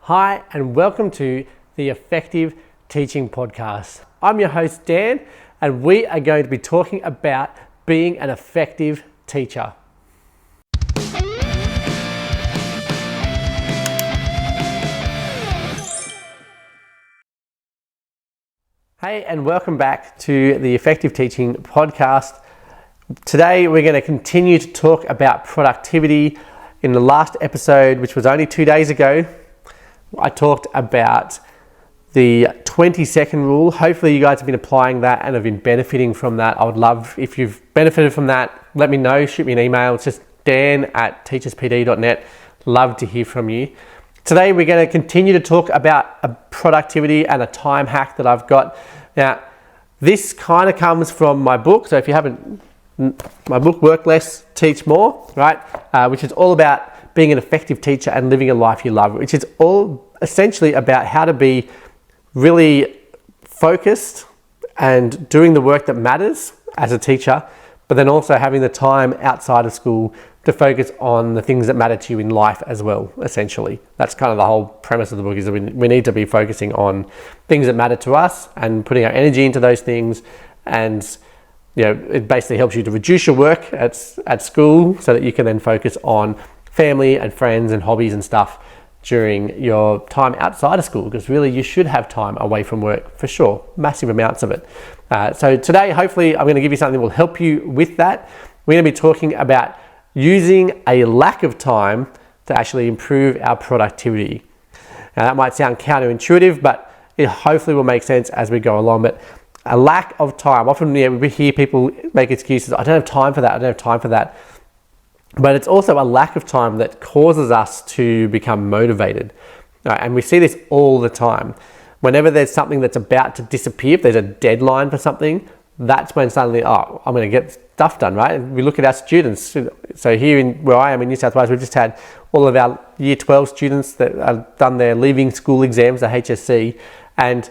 Hi, and welcome to the Effective Teaching Podcast. I'm your host, Dan, and we are going to be talking about being an effective teacher. Hey, and welcome back to the Effective Teaching Podcast. Today, we're going to continue to talk about productivity. In the last episode, which was only 2 days ago, I talked about the 20-second rule. Hopefully you guys have been applying that and have been benefiting from that. I would love, if you've benefited from that, let me know, shoot me an email. It's just dan@teacherspd.net. Love to hear from you. Today we're going to continue to talk about a productivity and a time hack that I've got. Now, this kind of comes from my book. So if you haven't, my book, Work Less, Teach More, right? Which is all about being an effective teacher and living a life you love, which is all essentially about how to be really focused and doing the work that matters as a teacher, but then also having the time outside of school to focus on the things that matter to you in life as well, essentially. That's kind of the whole premise of the book, is that we need to be focusing on things that matter to us and putting our energy into those things. And it basically helps you to reduce your work at school so that you can then focus on family and friends and hobbies and stuff during your time outside of school, because really you should have time away from work for sure, massive amounts of it. So today, hopefully, I'm going to give you something that will help you with that. We're going to be talking about using a lack of time to actually improve our productivity. Now that might sound counterintuitive, but it hopefully will make sense as we go along. But a lack of time, often we hear people make excuses. I don't have time for that. I don't have time for that. But it's also a lack of time that causes us to become motivated. Right? And we see this all the time. Whenever there's something that's about to disappear, if there's a deadline for something, that's when suddenly, I'm going to get stuff done, right? And we look at our students. So here where I am in New South Wales, we've just had all of our Year 12 students that have done their leaving school exams, the HSC. And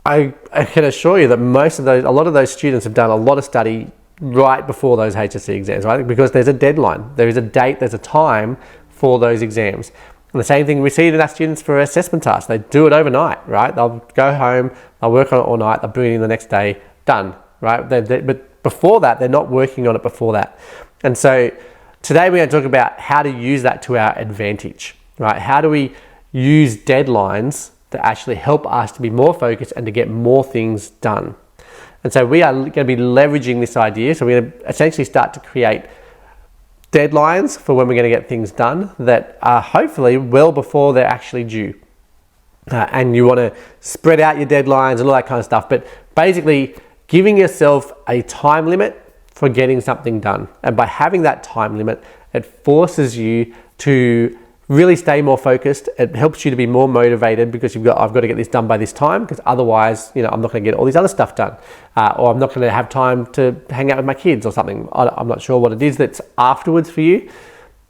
I can assure you that a lot of those students have done a lot of study right before those HSC exams, right? Because there's a deadline, there is a date, there's a time for those exams. And the same thing we see in our students for assessment tasks. They do it overnight, right? They'll go home, they'll work on it all night, they'll bring it in the next day, done, right? But before that, they're not working on it before that. And so today we're going to talk about how to use that to our advantage, right? How do we use deadlines to actually help us to be more focused and to get more things done? And so we are going to be leveraging this idea. So we're going to essentially start to create deadlines for when we're going to get things done that are hopefully well before they're actually due. And you want to spread out your deadlines and all that kind of stuff. But basically giving yourself a time limit for getting something done. And by having that time limit, it forces you to really stay more focused. It helps you to be more motivated because I've got to get this done by this time, because otherwise, I'm not going to get all this other stuff done, or I'm not going to have time to hang out with my kids or something. I'm not sure what it is that's afterwards for you,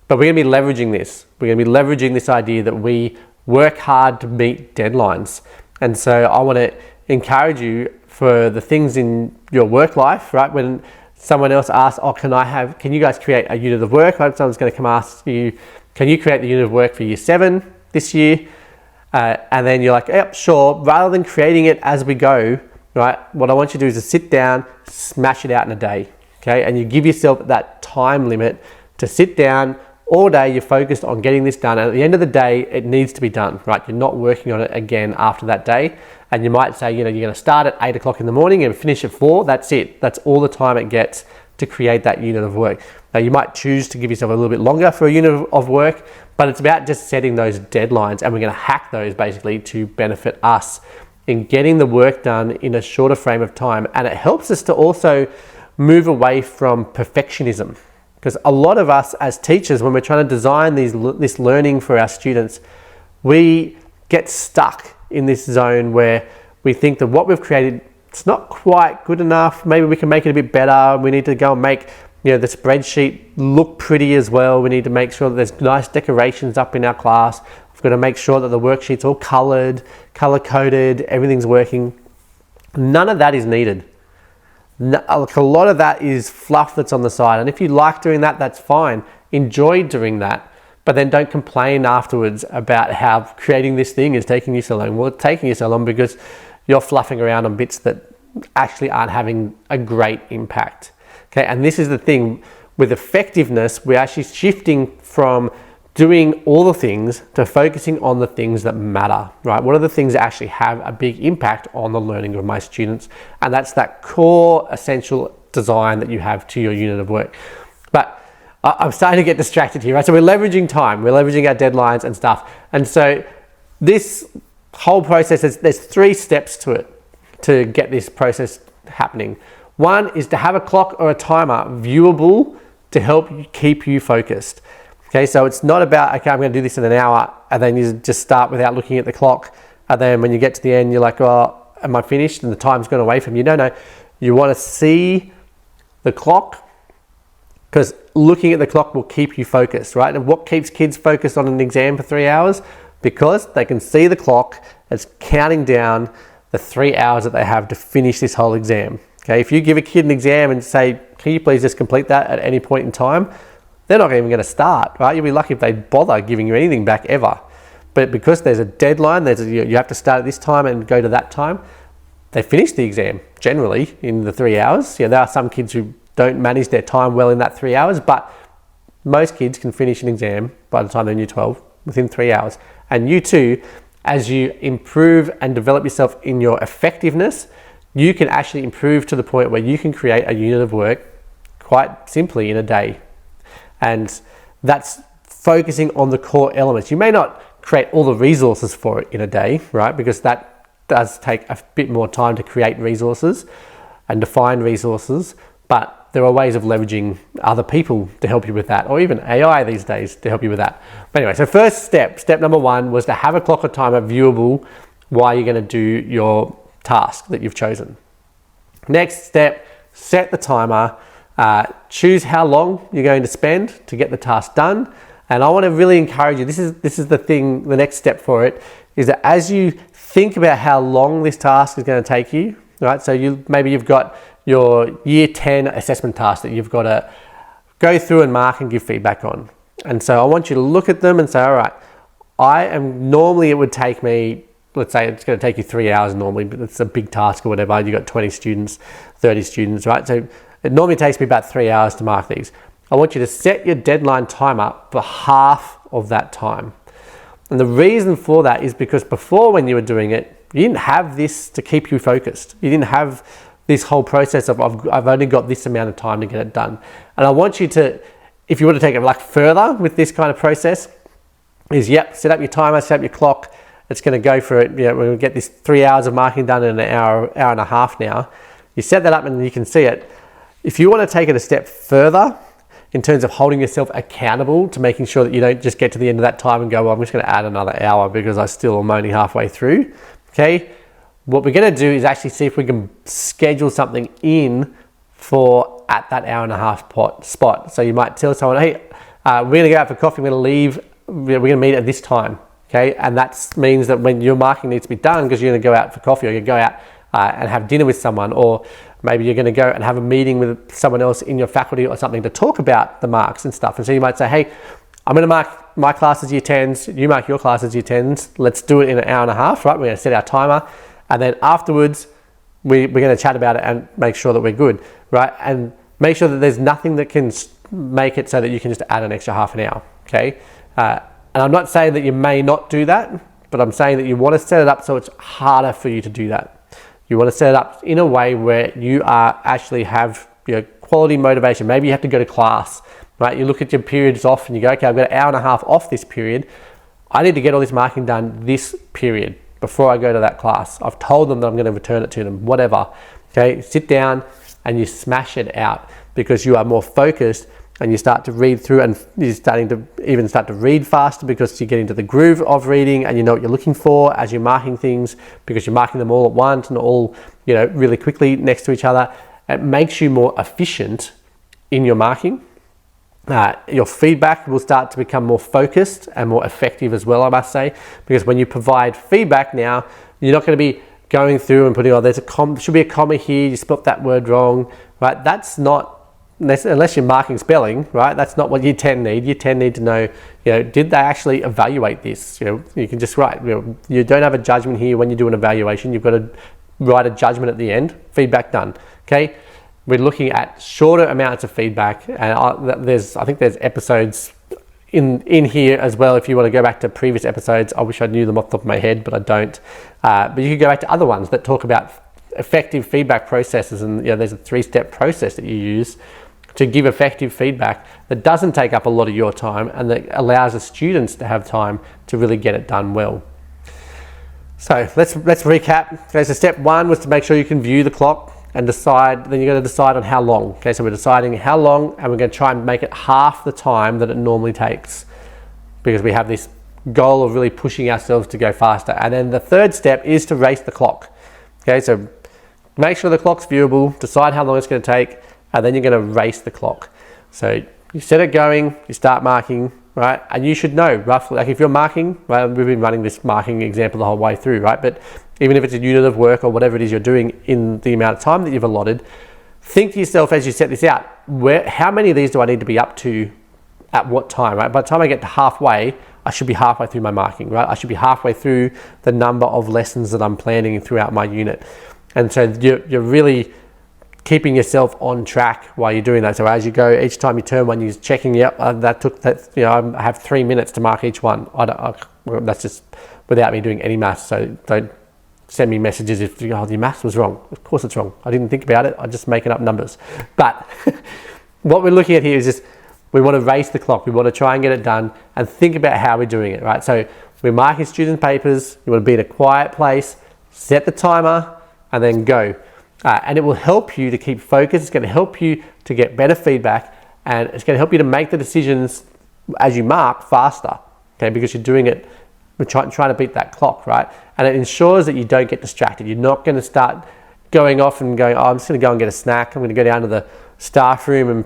but we're going to be leveraging this. We're going to be leveraging this idea that we work hard to meet deadlines. And so I want to encourage you for the things in your work life, right? When someone else asks, can you guys create a unit of work? Right? Someone's going to come ask you, can you create the unit of work for Year 7 this year? And then you're like, yep, sure. Rather than creating it as we go, right? What I want you to do is to sit down, smash it out in a day, okay? And you give yourself that time limit to sit down all day. You're focused on getting this done. And at the end of the day, it needs to be done, right? You're not working on it again after that day. And you might say, you're going to start at 8 o'clock in the morning and finish at 4. That's it. That's all the time it gets to create that unit of work. Now, you might choose to give yourself a little bit longer for a unit of work, but it's about just setting those deadlines, and we're going to hack those basically to benefit us in getting the work done in a shorter frame of time. And it helps us to also move away from perfectionism, because a lot of us as teachers, when we're trying to design this learning for our students, we get stuck in this zone where we think that what we've created, it's not quite good enough. Maybe we can make it a bit better. We need to go and make the spreadsheet look pretty as well. We need to make sure that there's nice decorations up in our class. We've got to make sure that the worksheet's all color-coded, everything's working. None of that is needed. A lot of that is fluff that's on the side. And if you like doing that, that's fine. Enjoy doing that. but then don't complain afterwards about how creating this thing is taking you so long. Well, it's taking you so long because you're fluffing around on bits that actually aren't having a great impact. Okay, and this is the thing with effectiveness, we're actually shifting from doing all the things to focusing on the things that matter, right? What are the things that actually have a big impact on the learning of my students? And that's that core essential design that you have to your unit of work. But I'm starting to get distracted here, right? So we're leveraging time, we're leveraging our deadlines and stuff. And so this whole process, there's 3 steps to it to get this process happening. One is to have a clock or a timer viewable to help you keep you focused. Okay, so it's not about, okay, I'm going to do this in an hour, and then you just start without looking at the clock, and then when you get to the end, you're like, oh, am I finished? And the time's gone away from you. No, you want to see the clock, because looking at the clock will keep you focused, right? And what keeps kids focused on an exam for 3 hours? Because they can see the clock, it's counting down the 3 hours that they have to finish this whole exam. Okay, if you give a kid an exam and say, can you please just complete that at any point in time? They're not even going to start, right? You'll be lucky if they bother giving you anything back ever. But because there's a deadline, you have to start at this time and go to that time, they finish the exam generally in the 3 hours. There are some kids who don't manage their time well in that 3 hours, but most kids can finish an exam by the time they're in year 12 within 3 hours. And you too, as you improve and develop yourself in your effectiveness, you can actually improve to the point where you can create a unit of work quite simply in a day. And that's focusing on the core elements. You may not create all the resources for it in a day, right? Because that does take a bit more time to create resources and define resources, but there are ways of leveraging other people to help you with that, or even AI these days to help you with that. But anyway, so first step number 1 was to have a clock or timer viewable while you're going to do your task that you've chosen. Next step, set the timer. Choose how long you're going to spend to get the task done. And I want to really encourage you, this is the thing, the next step for it, is that as you think about how long this task is going to take you, right? So maybe you've got your year 10 assessment task that you've got to go through and mark and give feedback on. And so I want you to look at them and say, all right, normally it would take me, let's say it's going to take you 3 hours normally, but it's a big task or whatever. You've got 20 students, 30 students, right? So it normally takes me about 3 hours to mark these. I want you to set your deadline timer for half of that time. And the reason for that is because before, when you were doing it, you didn't have this to keep you focused. You didn't have this whole process of I've only got this amount of time to get it done. And I want you to, if you want to take it further with this kind of process, is set up your timer, set up your clock. It's going to go for it. We're going to get this 3 hours of marking done in an hour and a half now. You set that up and you can see it. If you want to take it a step further in terms of holding yourself accountable to making sure that you don't just get to the end of that time and go, well, I'm just going to add another hour because I still am only halfway through. Okay. What we're going to do is actually see if we can schedule something in for at that hour and a half spot. So you might tell someone, hey, we're going to go out for coffee. We're going to leave. We're going to meet at this time. Okay. And that means that when your marking needs to be done, because you're going to go out for coffee, or you're going to go out and have dinner with someone, or maybe you're going to go and have a meeting with someone else in your faculty or something to talk about the marks and stuff. And so you might say, hey, I'm going to mark my class as year 10s. You mark your class as year 10s. Let's do it in an hour and a half, right? We're going to set our timer. And then afterwards, we're going to chat about it and make sure that we're good, right? And make sure that there's nothing that can make it so that you can just add an extra half an hour, okay? And I'm not saying that you may not do that, but I'm saying that you want to set it up so it's harder for you to do that. You want to set it up in a way where you actually have quality motivation. Maybe you have to go to class, right? You look at your periods off and you go, okay, I've got an hour and a half off this period. I need to get all this marking done this period before I go to that class. I've told them that I'm going to return it to them, whatever. Okay, sit down and you smash it out because you are more focused and you start to read through, and you're starting to even start to read faster because you get into the groove of reading and you know what you're looking for as you're marking things, because you're marking them all at once and all really quickly next to each other. It makes you more efficient in your marking. Your feedback will start to become more focused and more effective as well, I must say, because when you provide feedback now, you're not going to be going through and putting, there should be a comma here, you spelled that word wrong, right? That's not unless you're marking spelling, right? That's not what Year 10 need. Year 10 need to know, did they actually evaluate this? You can just write, you don't have a judgment here when you do an evaluation. You've got to write a judgment at the end. Feedback done. Okay. We're looking at shorter amounts of feedback, and I think there's episodes in here as well. If you want to go back to previous episodes, I wish I knew them off the top of my head, but I don't. But you can go back to other ones that talk about effective feedback processes, and there's a 3-step process that you use to give effective feedback that doesn't take up a lot of your time and that allows the students to have time to really get it done well. So let's recap. Okay, so step 1 was to make sure you can view the clock and decide. Then you're going to decide on how long. Okay, so we're deciding how long, and we're going to try and make it half the time that it normally takes, because we have this goal of really pushing ourselves to go faster. And then the 3rd step is to race the clock. Okay, so make sure the clock's viewable, decide how long it's going to take, and then you're going to race the clock. So you set it going, you start marking, right? And you should know roughly, like if you're marking, right, we've been running this marking example the whole way through, right? But even if it's a unit of work or whatever it is you're doing in the amount of time that you've allotted, think to yourself as you set this out, how many of these do I need to be up to at what time, right? By the time I get to halfway, I should be halfway through my marking, right? I should be halfway through the number of lessons that I'm planning throughout my unit. And so you're really keeping yourself on track while you're doing that. So as you go, each time you turn one, you're checking, I have 3 minutes to mark each one. That's just without me doing any maths. So don't send me messages if your maths was wrong. Of course it's wrong. I didn't think about it. I'm just making up numbers. But what we're looking at here is just, we want to race the clock. We want to try and get it done and think about how we're doing it, right? So we're marking student papers. You want to be in a quiet place, set the timer, and then go. And it will help you to keep focused. It's going to help you to get better feedback, and it's going to help you to make the decisions as you mark faster, okay? Because you're doing it, we're trying to beat that clock, right? And it ensures that you don't get distracted. You're not going to start going off and going, I'm just going to go and get a snack. I'm going to go down to the staff room and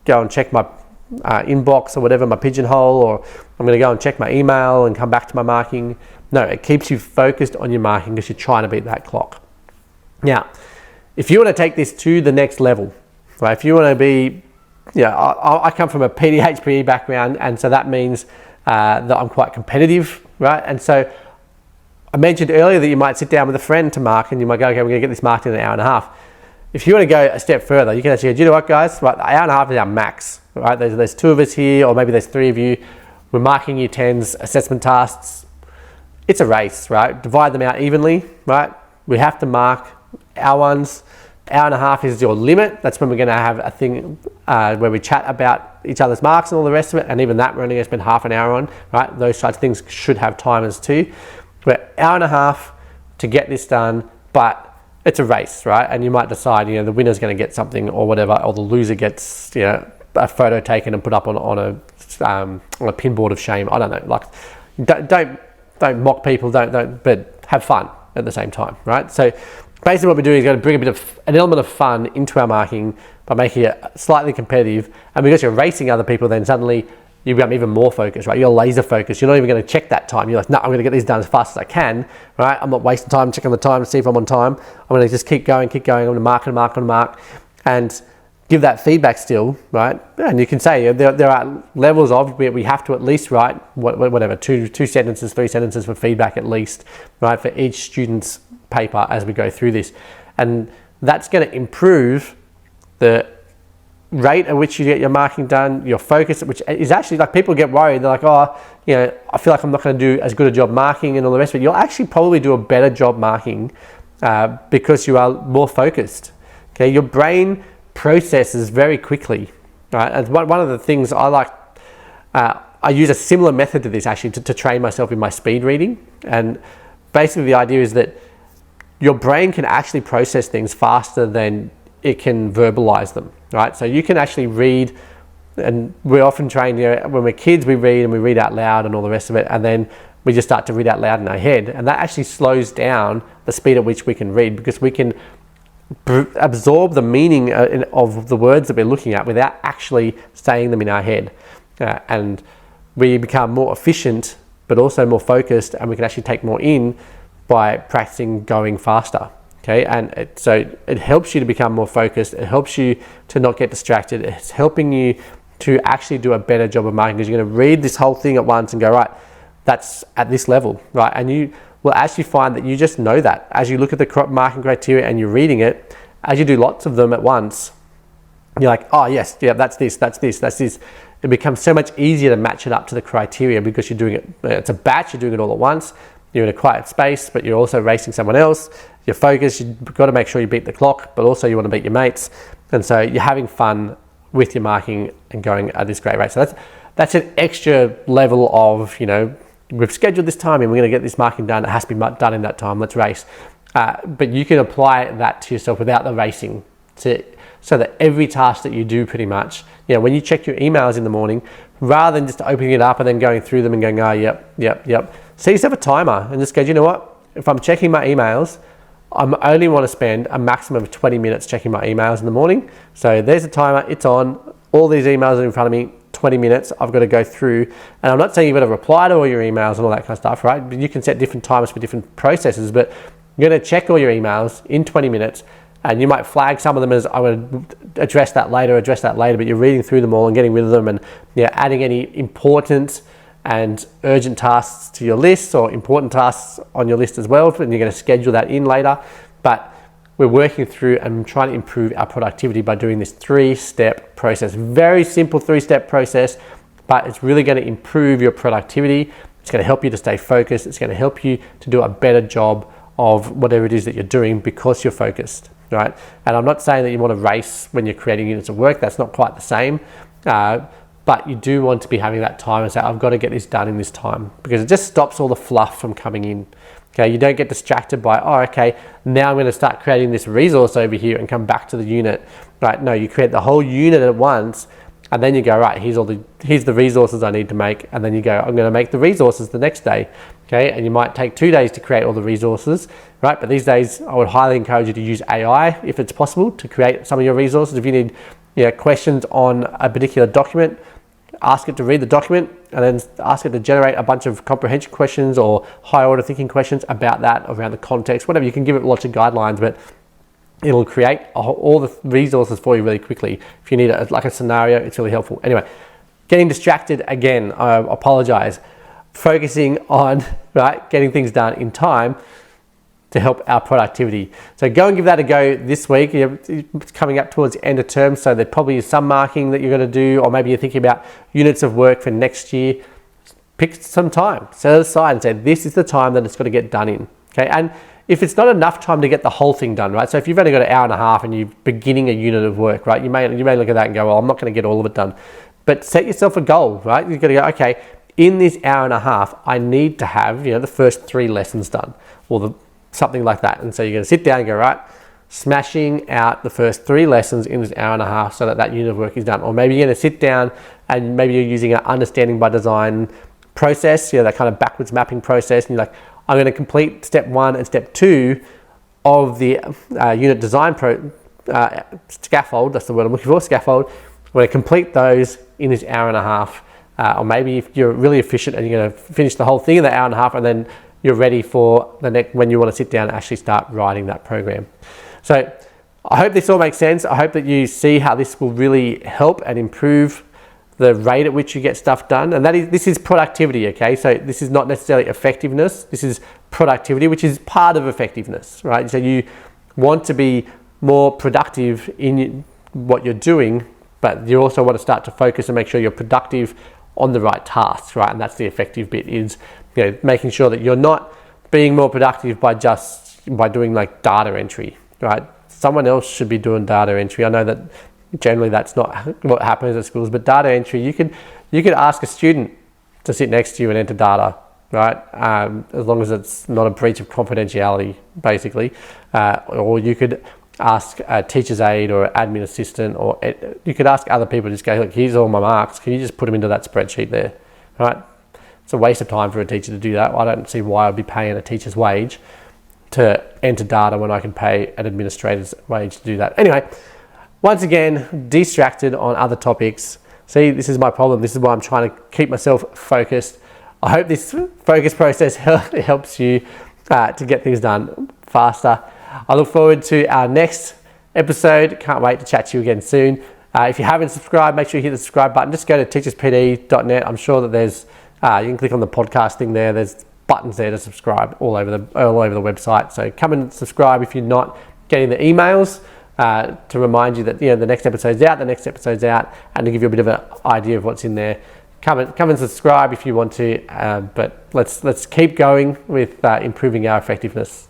go and check my inbox or whatever, my pigeonhole, or I'm going to go and check my email and come back to my marking. No, it keeps you focused on your marking because you're trying to beat that clock. Now, if you want to take this to the next level, right? If you want to be, I come from a TeachersPD background, and so that means that I'm quite competitive, right? And so I mentioned earlier that you might sit down with a friend to mark, and you might go, okay, we're going to get this marked in an hour and a half. If you want to go a step further, you can actually go, do you know what, guys? Right, an hour and a half is our max, right? There's 2 of us here, or maybe there's 3 of you. We're marking Year 10's assessment tasks. It's a race, right? Divide them out evenly, right? We have to mark our ones. Hour and a half is your limit. That's when we're going to have a thing where we chat about each other's marks and all the rest of it. And even that we're only going to spend half an hour on, right? Those types of things should have timers too. We're hour and a half to get this done, but it's a race, right? And you might decide, the winner's going to get something or whatever, or the loser gets, a photo taken and put up on a pinboard of shame. I don't know. Like, don't mock people. Don't, but have fun at the same time, right? So basically what we're doing is going to bring an element of fun into our marking by making it slightly competitive. And because you're racing other people, then suddenly you become even more focused, right? You're laser focused. You're not even going to check that time. You're like, no, I'm going to get these done as fast as I can, right? I'm not wasting time checking the time to see if I'm on time. I'm going to just keep going. I'm going to mark, and give that feedback still, right? And you can say there are levels of where we have to at least write whatever, two sentences, 3 sentences for feedback at least, right? For each student's paper as we go through this. And that's going to improve the rate at which you get your marking done, your focus, which is actually, like, people get worried. They're like, I feel like I'm not going to do as good a job marking and all the rest of it. You'll actually probably do a better job marking because you are more focused. Okay, your brain processes very quickly, right? And one of the things I like, I use a similar method to this actually to train myself in my speed reading. And basically the idea is that your brain can actually process things faster than it can verbalize them, right? So you can actually read, and we're often trained, when we're kids, we read out loud and all the rest of it, and then we just start to read out loud in our head, and that actually slows down the speed at which we can read, because we can absorb the meaning of the words that we're looking at without actually saying them in our head, and we become more efficient but also more focused, and we can actually take more in by practicing going faster. Okay, and so it helps you to become more focused. It helps you to not get distracted. It's helping you to actually do a better job of marketing, because you're going to read this whole thing at once and go, right, that's at this level, right? And you will actually find that you just know that as you look at the marketing criteria and you're reading it, as you do lots of them at once, you're like, oh yes, yeah, that's this. It becomes so much easier to match it up to the criteria, because you're doing it, it's a batch, you're doing it all at once. You're in a quiet space, but you're also racing someone else. You're focused, you've got to make sure you beat the clock, but also you want to beat your mates. And so you're having fun with your marking and going at this great rate. So that's an extra level of, we've scheduled this time and we're going to get this marking done. It has to be done in that time. Let's race. But you can apply that to yourself without the racing, so that every task that you do pretty much, when you check your emails in the morning, rather than just opening it up and then going through them and going, oh, yep. Set yourself a timer and just go, you know what? If I'm checking my emails, I only want to spend a maximum of 20 minutes checking my emails in the morning. So there's a timer, it's on, all these emails are in front of me, 20 minutes, I've got to go through. And I'm not saying you've got to reply to all your emails and all that kind of stuff, right? But you can set different timers for different processes, but you're going to check all your emails in 20 minutes, and you might flag some of them as, I'm going to address that later, but you're reading through them all and getting rid of them, and adding any important and urgent tasks to your list, or important tasks on your list as well, and you're going to schedule that in later. But we're working through and trying to improve our productivity by doing this 3-step process. Very simple 3-step process, but it's really going to improve your productivity. It's going to help you to stay focused. It's going to help you to do a better job of whatever it is that you're doing, because you're focused, right? And I'm not saying that you want to race when you're creating units of work. That's not quite the same. But you do want to be having that time and say, I've got to get this done in this time, because it just stops all the fluff from coming in. Okay, you don't get distracted by, oh, okay, now I'm going to start creating this resource over here and come back to the unit, right? No, you create the whole unit at once, and then you go, right, here's the resources I need to make, and then you go, I'm going to make the resources the next day, okay? And you might take 2 days to create all the resources, right? But these days, I would highly encourage you to use AI, if it's possible, to create some of your resources. If you need questions on a particular document, ask it to read the document, and then ask it to generate a bunch of comprehension questions or high order thinking questions about that, around the context, whatever. You can give it lots of guidelines, but it'll create all the resources for you really quickly. If you need like a scenario, it's really helpful. Anyway, getting distracted again, I apologize. Focusing on getting things done in time to help our productivity. So go and give that a go this week. It's coming up towards the end of term, so there probably is some marking that you're going to do, or maybe you're thinking about units of work for next year. Pick some time, set it aside and say, this is the time that it's got to get done in. Okay, and if it's not enough time to get the whole thing done, right? So if you've only got an hour and a half and you're beginning a unit of work, right? You may look at that and go, well, I'm not going to get all of it done. But set yourself a goal, right? You've got to go, okay, in this hour and a half, I need to have, the first 3 lessons done, or something like that. And so you're going to sit down and go, right, smashing out the first 3 lessons in this hour and a half so that unit of work is done. Or maybe you're going to sit down and maybe you're using an understanding by design process, that kind of backwards mapping process, and you're like, I'm going to complete step 1 and step 2 of the unit design scaffold. That's the word I'm looking for, scaffold. I'm going to complete those in this hour and a half. Or maybe if you're really efficient and you're going to finish the whole thing in the hour and a half, and then you're ready for the next, when you want to sit down and actually start writing that program. So I hope this all makes sense. I hope that you see how this will really help and improve the rate at which you get stuff done. And this is productivity, okay? So this is not necessarily effectiveness. This is productivity, which is part of effectiveness, right? So you want to be more productive in what you're doing, but you also want to start to focus and make sure you're productive on the right tasks, right? And that's the effective bit, is making sure that you're not being more productive by doing like data entry, right? Someone else should be doing data entry. I know that generally that's not what happens at schools, but data entry, you could ask a student to sit next to you and enter data, right? As long as it's not a breach of confidentiality, basically. Or you could ask a teacher's aide or an admin assistant, or you could ask other people, just go, look, here's all my marks, can you just put them into that spreadsheet there, right? It's a waste of time for a teacher to do that. I don't see why I'd be paying a teacher's wage to enter data when I can pay an administrator's wage to do that. Anyway, once again, distracted on other topics. See, this is my problem. This is why I'm trying to keep myself focused. I hope this focus process helps you to get things done faster. I look forward to our next episode. Can't wait to chat to you again soon. If you haven't subscribed, make sure you hit the subscribe button. Just go to teacherspd.net. I'm sure that there's, you can click on the podcast thing there. There's buttons there to subscribe all over the website. So come and subscribe if you're not getting the emails to remind you that the next episode's out, and to give you a bit of an idea of what's in there. Come and subscribe if you want to. But let's keep going with improving our effectiveness.